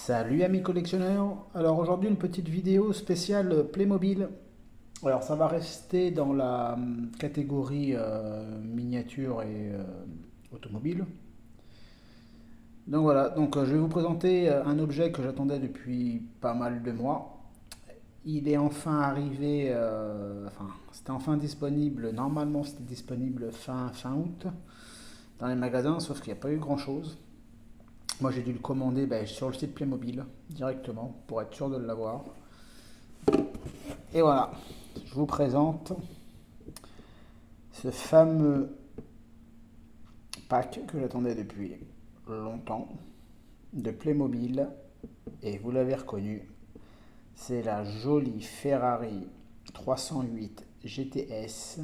Salut amis collectionneurs, alors aujourd'hui une petite vidéo spéciale Playmobil. Alors ça va rester dans la catégorie miniature et automobile. Donc voilà, je vais vous présenter un objet que j'attendais depuis pas mal de mois. Il est enfin arrivé, enfin c'était enfin disponible, normalement c'était disponible fin août dans les magasins, sauf qu'il n'y a pas eu grand-chose. Moi j'ai dû le commander sur le site Playmobil directement pour être sûr de l'avoir. Et voilà, je vous présente ce fameux pack que j'attendais depuis longtemps de Playmobil. Et vous l'avez reconnu, c'est la jolie Ferrari 308 GTS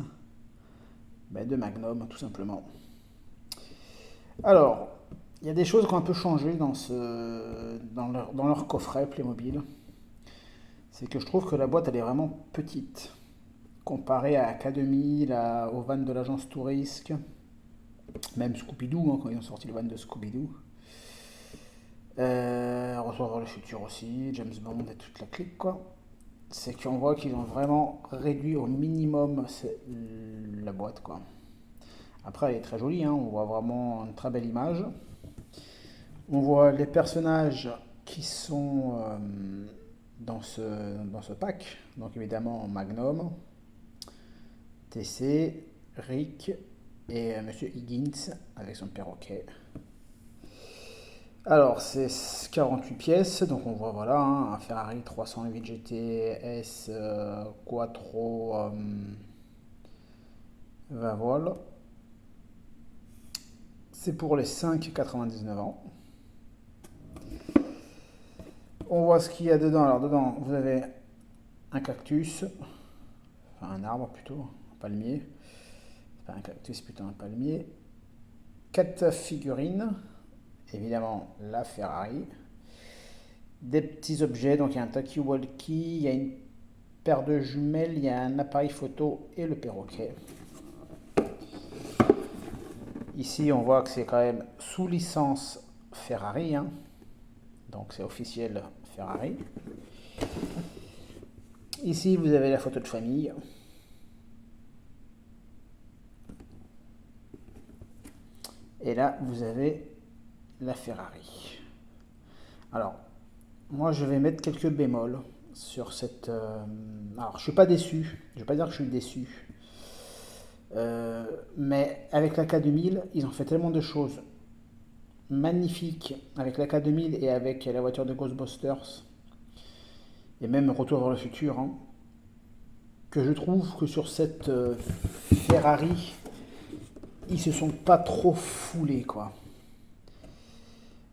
de Magnum tout simplement. Alors, il y a des choses qui ont un peu changé dans leur coffret Playmobil. C'est que je trouve que la boîte elle est vraiment petite comparée à K2000, au van de l'agence Tourisque, même Scooby-Doo, hein, quand ils ont sorti le van de Scooby-Doo. Retour vers le futur aussi, James Bond et toute la clique quoi. C'est qu'on voit qu'ils ont vraiment réduit au minimum la boîte quoi. Après elle est très jolie, hein, on voit vraiment une très belle image. On voit les personnages qui sont dans ce pack. Donc évidemment Magnum, TC, Rick et Monsieur Higgins avec son perroquet. Alors c'est 48 pièces, donc on voit voilà hein, un Ferrari 308 GTS Quattro 20 vols. C'est pour les 5,99 ans. On voit ce qu'il y a dedans. Alors dedans vous avez un cactus, enfin un arbre plutôt, un palmier. C'est pas un cactus, plutôt un palmier. 4 figurines, évidemment la Ferrari. Des petits objets, donc il y a un talkie-walkie, il y a une paire de jumelles, il y a un appareil photo et le perroquet. Ici on voit que c'est quand même sous licence Ferrari, hein. Donc c'est officiel Ferrari. Ici vous avez la photo de famille. Et là vous avez la Ferrari. Alors moi je vais mettre quelques bémols sur cette... Alors je suis pas déçu, je vais pas dire que je suis déçu. Mais avec la K2000, ils ont fait tellement de choses magnifiques avec la K2000 et avec la voiture de Ghostbusters et même Retour vers le futur, hein, que je trouve que sur cette Ferrari, ils se sont pas trop foulés quoi.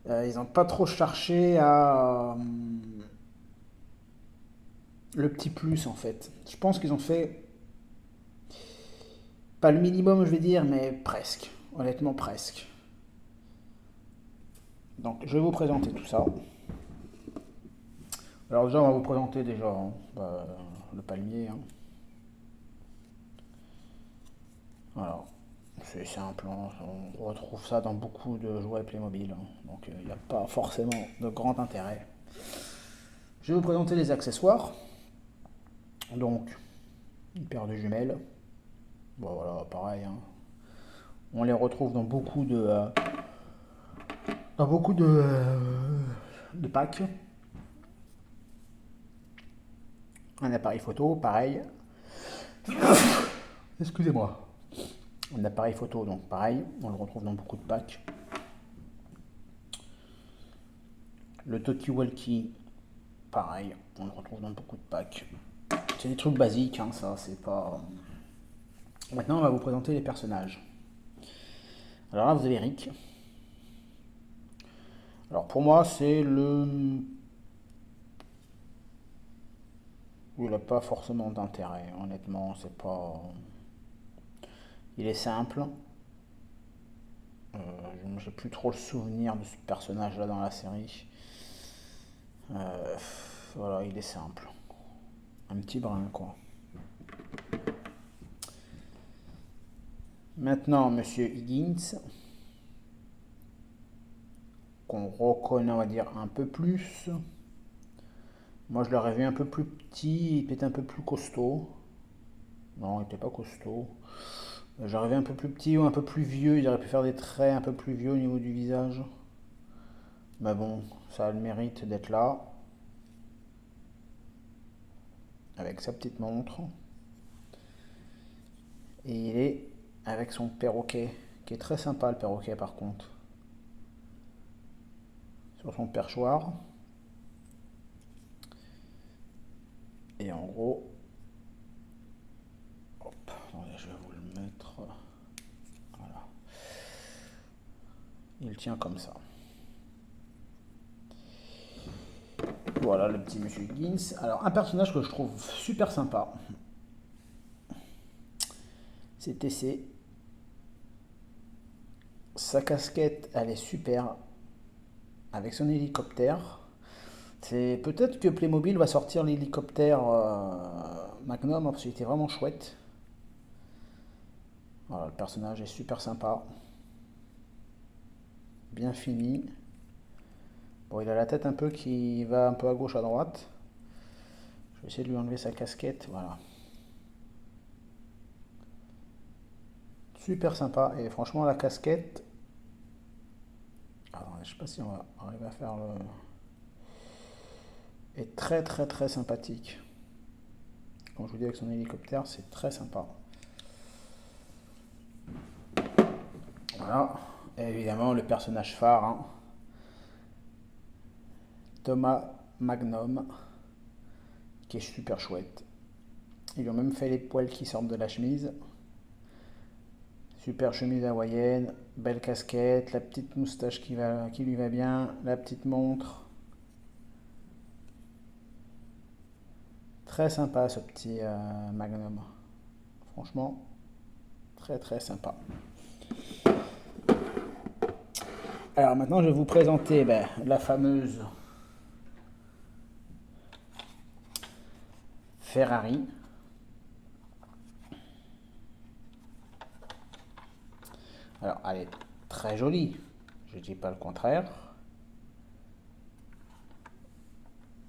Ils n'ont pas trop cherché à le petit plus en fait. Je pense qu'ils ont fait pas le minimum je vais dire, mais presque. Honnêtement presque. Donc je vais vous présenter tout ça. Alors déjà, on va vous présenter déjà hein, le palmier, hein. Voilà, c'est simple, hein, on retrouve ça dans beaucoup de jouets Playmobil, hein. Donc il n'y a pas forcément de grand intérêt. Je vais vous présenter les accessoires. Donc, une paire de jumelles. Bon voilà, pareil, hein. On les retrouve dans beaucoup de packs. Un appareil photo, pareil. Excusez-moi. Un appareil photo, donc pareil, on le retrouve dans beaucoup de packs. Le talkie-walkie, pareil, on le retrouve dans beaucoup de packs. C'est des trucs basiques, hein, ça, c'est pas... Maintenant, on va vous présenter les personnages. Alors là, vous avez Rick. Alors pour moi, c'est le... Il n'a pas forcément d'intérêt, honnêtement, c'est pas... Il est simple. J'ai plus trop le souvenir de ce personnage-là dans la série. Euh, voilà, il est simple. Un petit brin, quoi. Maintenant, Monsieur Higgins. qu'on reconnaît, on va dire, un peu plus. Moi, je l'aurais vu un peu plus petit, peut-être un peu plus costaud. Non, il n'était pas costaud. J'aurais vu un peu plus petit ou un peu plus vieux. Il aurait pu faire des traits un peu plus vieux au niveau du visage. Mais bon, ça a le mérite d'être là, avec sa petite montre. Et il est avec son perroquet, qui est très sympa le perroquet par contre. Sur son perchoir. Et en gros, hop, attendez, je vais vous le mettre. Voilà. Il tient comme ça. Voilà le petit monsieur Higgins. Alors un personnage que je trouve super sympa, c'est TC. Sa casquette, elle est super, avec son hélicoptère. C'est peut-être que Playmobil va sortir l'hélicoptère Magnum, parce qu'il était vraiment chouette. Voilà, le personnage est super sympa, bien fini. Bon, il a la tête un peu qui va un peu à gauche, à droite. Je vais essayer de lui enlever sa casquette, voilà. Super sympa, et franchement la casquette, alors, je sais pas si on va arriver à faire le... est très très très sympathique. Comme je vous dis, avec son hélicoptère, c'est très sympa. Voilà, et évidemment le personnage phare, hein, Thomas Magnum, qui est super chouette. Ils lui ont même fait les poils qui sortent de la chemise. Super chemise hawaïenne, belle casquette, la petite moustache qui lui va bien, la petite montre. Très sympa ce petit Magnum. Franchement, très très sympa. Alors maintenant, je vais vous présenter la fameuse Ferrari. Alors, elle est très jolie, je ne dis pas le contraire.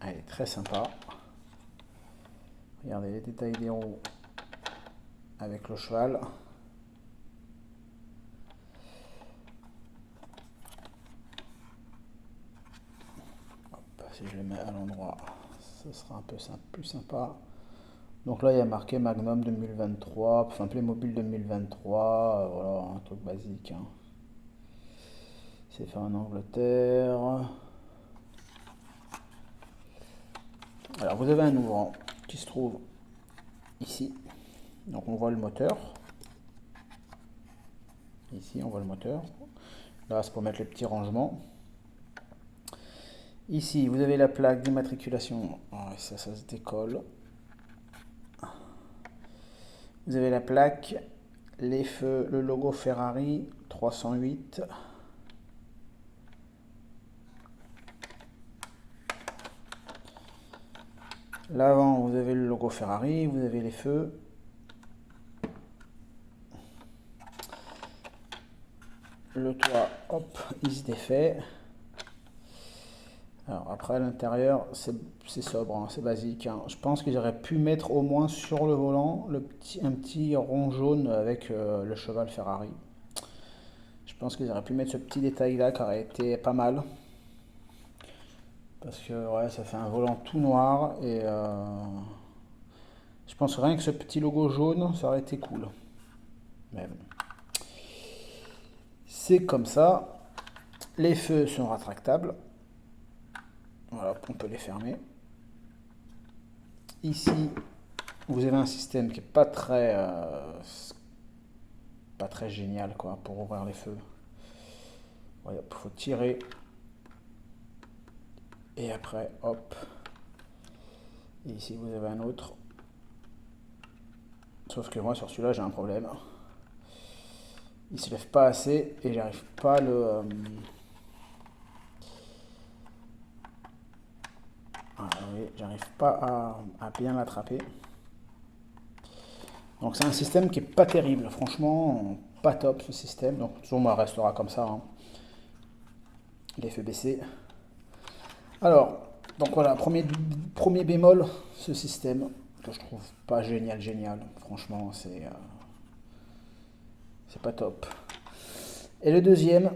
Elle est très sympa. Regardez les détails des roues avec le cheval. Hop, si je le mets à l'endroit, ce sera un peu plus sympa. Donc là, il y a marqué Magnum 2023, enfin Playmobil 2023, voilà, un truc basique, hein. C'est fait en Angleterre. Alors vous avez un ouvrant qui se trouve ici. Donc on voit le moteur. Ici on voit le moteur. Là c'est pour mettre les petits rangements. Ici vous avez la plaque d'immatriculation. Ah, ça se décolle. Vous avez la plaque, les feux, le logo Ferrari 308. L'avant, vous avez le logo Ferrari, vous avez les feux. Le toit, hop, il se défait. Alors après à l'intérieur, c'est sobre, hein, c'est basique, hein. Je pense qu'ils auraient pu mettre au moins sur le volant un petit rond jaune avec le cheval Ferrari. Je pense qu'ils auraient pu mettre ce petit détail là qui aurait été pas mal. Parce que ouais, ça fait un volant tout noir et je pense rien que ce petit logo jaune, ça aurait été cool. Mais bon. C'est comme ça. Les feux sont rétractables. Voilà, on peut les fermer. Ici, vous avez un système qui est pas très génial quoi pour ouvrir les feux. Il faut tirer et après hop. Et ici vous avez un autre. Sauf que moi sur celui-là j'ai un problème. Il se lève pas assez et j'arrive pas à le oui, j'arrive pas à bien l'attraper. Donc c'est un système qui est pas terrible, franchement, pas top ce système. Donc toujours moi restera comme ça, hein. les feux baissés. Alors, donc voilà, premier bémol, ce système que je trouve pas génial. Franchement, c'est pas top. Et le deuxième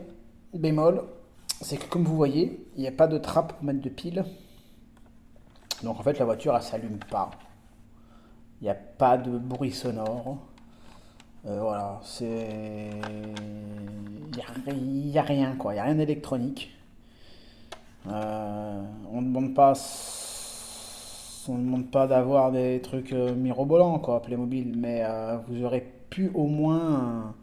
bémol, c'est que comme vous voyez, il n'y a pas de trappe pour mettre de pile. Donc en fait, la voiture, elle s'allume pas. Il n'y a pas de bruit sonore. Voilà, il y a rien, quoi. Il n'y a rien d'électronique. On ne demande pas... On ne demande pas d'avoir des trucs mirobolants, quoi, Playmobil, mais vous aurez pu au moins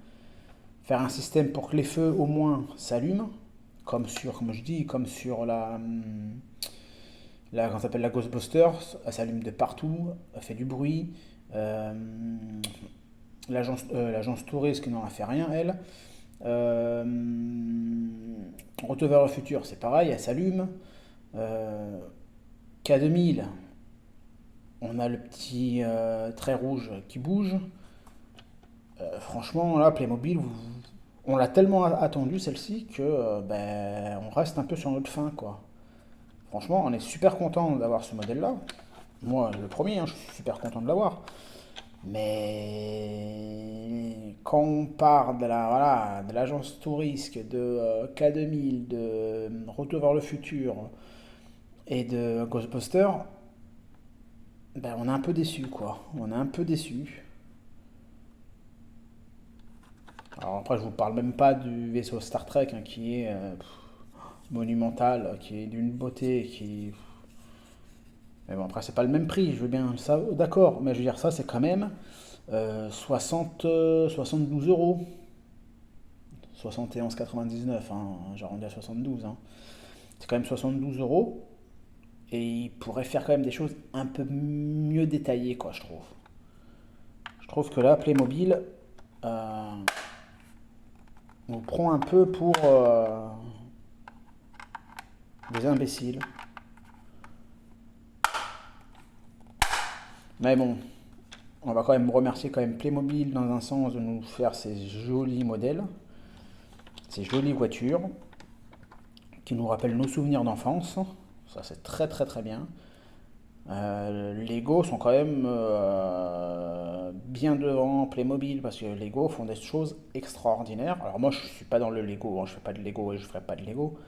faire un système pour que les feux au moins s'allument, comme je dis, comme sur quand ça s'appelle la Ghostbusters, elle s'allume de partout, elle fait du bruit. Euh, L'agence touriste qui n'en a fait rien, elle. Euh, Retour vers le futur, c'est pareil, elle s'allume. Euh, K2000, on a le petit trait rouge qui bouge. Franchement, là, Playmobil, on l'a tellement attendu celle-ci que ben, on reste un peu sur notre faim, quoi. Franchement, on est super content d'avoir ce modèle-là. Moi, le premier, hein, je suis super content de l'avoir. Mais quand on part voilà, de l'agence touriste, de K2000, de Retour vers le futur et de Ghostbusters, ben, on est un peu déçu, quoi. On est un peu déçu. Alors après, je vous parle même pas du vaisseau Star Trek hein, qui est monumental, qui est d'une beauté, qui... Mais bon, après, c'est pas le même prix, je veux bien ça, d'accord, mais je veux dire, ça, c'est quand même 72 euros. 71,99, hein, j'arrondis à 72. Hein. C'est quand même 72 euros. Et il pourrait faire quand même des choses un peu mieux détaillées, quoi, je trouve. Je trouve que là, Playmobil, euh, on prend un peu pour des imbéciles. Mais bon, on va quand même remercier quand même Playmobil dans un sens de nous faire ces jolis modèles, ces jolies voitures qui nous rappellent nos souvenirs d'enfance. Ça c'est très bien. Lego sont quand même bien devant Playmobil parce que Lego font des choses extraordinaires. Alors moi je suis pas dans le Lego, hein, je fais pas de Lego et je ferai pas de Lego.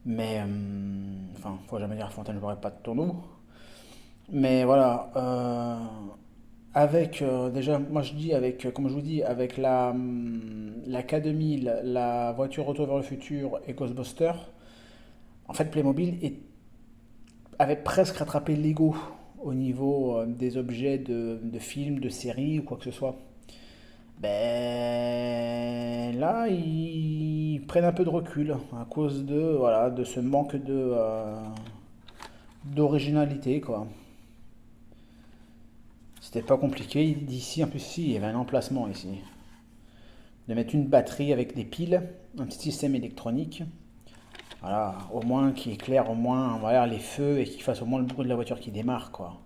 Mais enfin, faut jamais dire à Fontaine, je n'aurai pas de tonneau. Mais voilà, avec déjà, moi je dis avec, comme je vous dis, avec la K2000, la voiture Retour vers le futur et Ghostbuster, en fait Playmobil avait presque rattrapé Lego au niveau des objets de films, de séries ou quoi que ce soit. Ben là, ils prennent un peu de recul à cause voilà, de ce manque d'originalité, quoi. C'était pas compliqué d'ici, en plus ici, il y avait un emplacement ici. De mettre une batterie avec des piles, un petit système électronique, voilà, au moins qui éclaire au moins voilà, les feux et qui fasse au moins le bruit de la voiture qui démarre, quoi.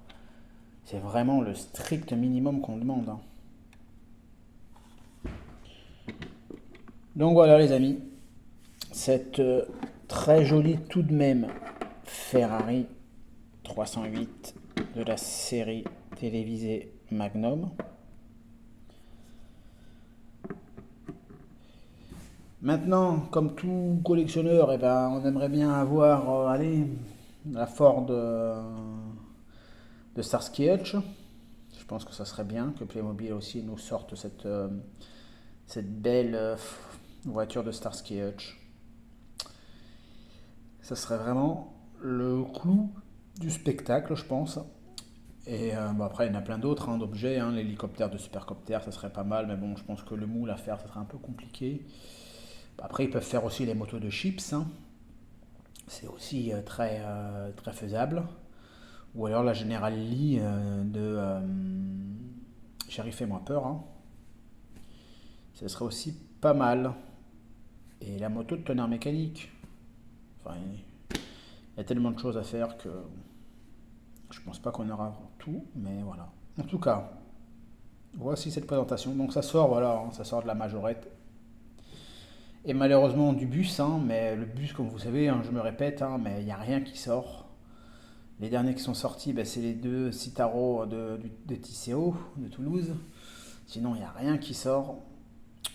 C'est vraiment le strict minimum qu'on demande. Hein. Donc voilà les amis, cette très jolie tout de même Ferrari 308 de la série télévisée Magnum. Maintenant, comme tout collectionneur, eh ben, on aimerait bien avoir allez, la Ford de Starsky Hutch. Je pense que ça serait bien que Playmobil aussi nous sorte cette belle voiture de Starsky Hutch. Ça serait vraiment le clou du spectacle, je pense. Et bon, après, il y en a plein d'autres hein, d'objets. Hein, l'hélicoptère de Supercopter, ça serait pas mal. Mais bon, je pense que le moule à faire, ça serait un peu compliqué. Après, ils peuvent faire aussi les motos de chips. Hein. C'est aussi très faisable. Ou alors la General Lee de Sheriff Fais-moi peur. Hein. Ce serait aussi pas mal. Et la moto de tonnerre mécanique. Enfin, il y a tellement de choses à faire que je pense pas qu'on aura tout, mais voilà. En tout cas, voici cette présentation. Donc ça sort, voilà, hein, ça sort de la majorette. Et malheureusement du bus, hein, mais le bus, comme vous savez, hein, je me répète, hein, mais il n'y a rien qui sort. Les derniers qui sont sortis, ben, c'est les deux Citaro de Tisséo, de Toulouse. Sinon, il n'y a rien qui sort.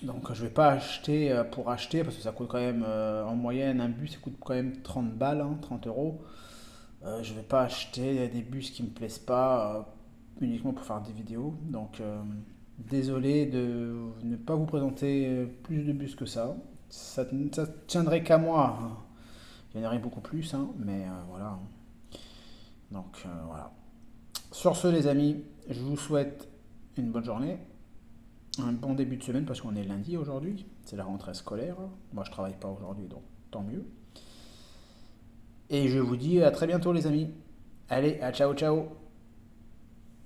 Donc je vais pas acheter pour acheter, parce que ça coûte quand même, en moyenne, un bus, ça coûte quand même 30 balles, hein, 30 euros. Je vais pas acheter des bus qui me plaisent pas uniquement pour faire des vidéos. Donc désolé de ne pas vous présenter plus de bus que ça. Ça tiendrait qu'à moi, hein. Il y en aurait beaucoup plus, hein, mais voilà. Donc voilà. Sur ce, les amis, je vous souhaite une bonne journée, un bon début de semaine parce qu'on est lundi aujourd'hui. C'est la rentrée scolaire. Moi, je travaille pas aujourd'hui, donc tant mieux. Et je vous dis à très bientôt, les amis. Allez, à ciao ciao.